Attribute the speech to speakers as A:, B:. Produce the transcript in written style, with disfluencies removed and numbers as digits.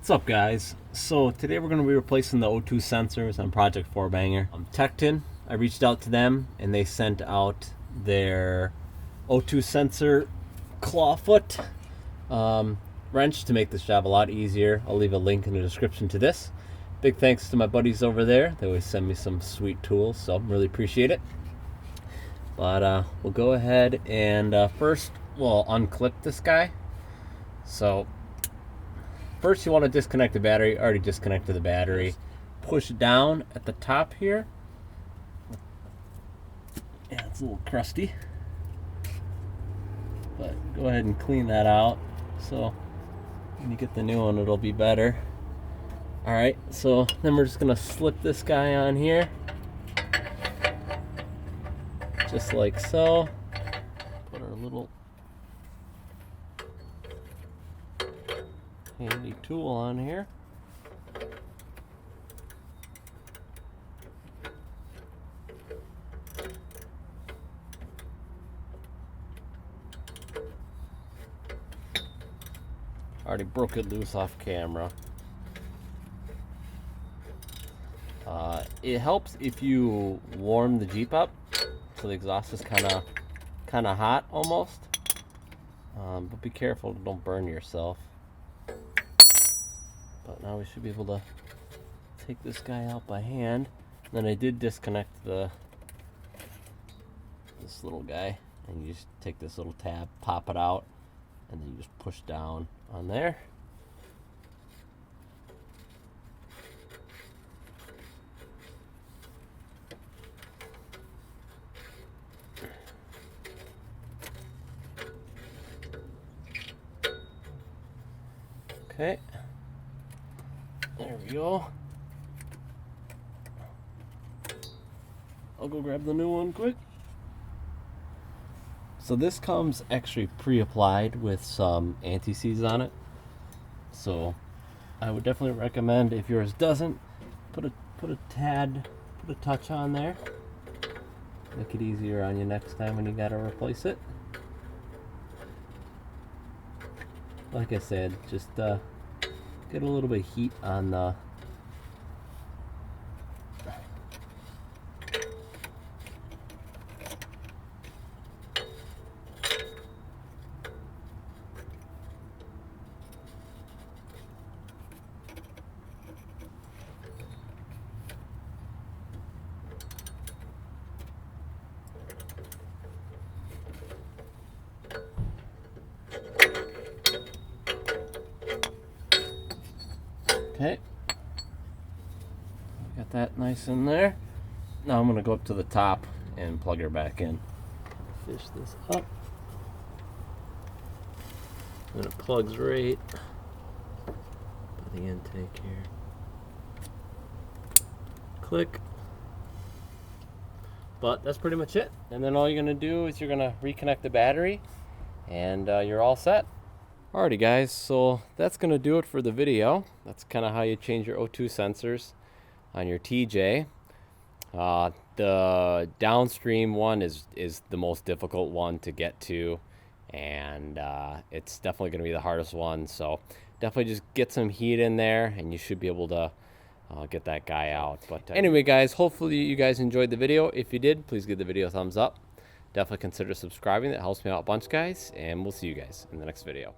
A: What's up, guys? So today we're going to be replacing the O2 sensors on Project 4Banger. Tecton, I reached out to them and they sent out their O2 sensor clawfoot wrench to make this job a lot easier. I'll leave a link in the description to this. Big thanks to my buddies over there. They always send me some sweet tools, so really appreciate it. But we'll go ahead and first we'll unclip this guy. So first you want to disconnect the battery. I already disconnected the battery. Push down at the top here. Yeah, it's a little crusty, but go ahead and clean that out. So when you get the new one, it'll be better. Alright, so then we're just going to slip this guy on here. Just like so. Put our little handy tool on here. Already broke it loose off camera. It helps if you warm the Jeep up, so the exhaust is kind of hot almost. But be careful, don't burn yourself. But now we should be able to take this guy out by hand. And then I did disconnect this little guy, and you just take this little tab, pop it out, and then you just push down on there. Okay, there we go. I'll go grab the new one quick. So this comes actually pre-applied with some anti-seize on it. So I would definitely recommend, if yours doesn't, put a touch on there. Make it easier on you next time when you gotta replace it. Like I said, just get a little bit of heat on the Okay, got that nice in there. Now I'm going to go up to the top and plug her back in. Fish this up. And it plugs right by the intake here. Click. But that's pretty much it. And then all you're going to do is you're going to reconnect the battery, and you're all set. Alrighty guys, so that's going to do it for the video. That's kind of how you change your O2 sensors on your TJ. The downstream one is the most difficult one to get to, and it's definitely going to be the hardest one. So definitely just get some heat in there and you should be able to get that guy out. But anyway guys, hopefully you guys enjoyed the video. If you did, please give the video a thumbs up. Definitely consider subscribing. That helps me out a bunch, guys, and we'll see you guys in the next video.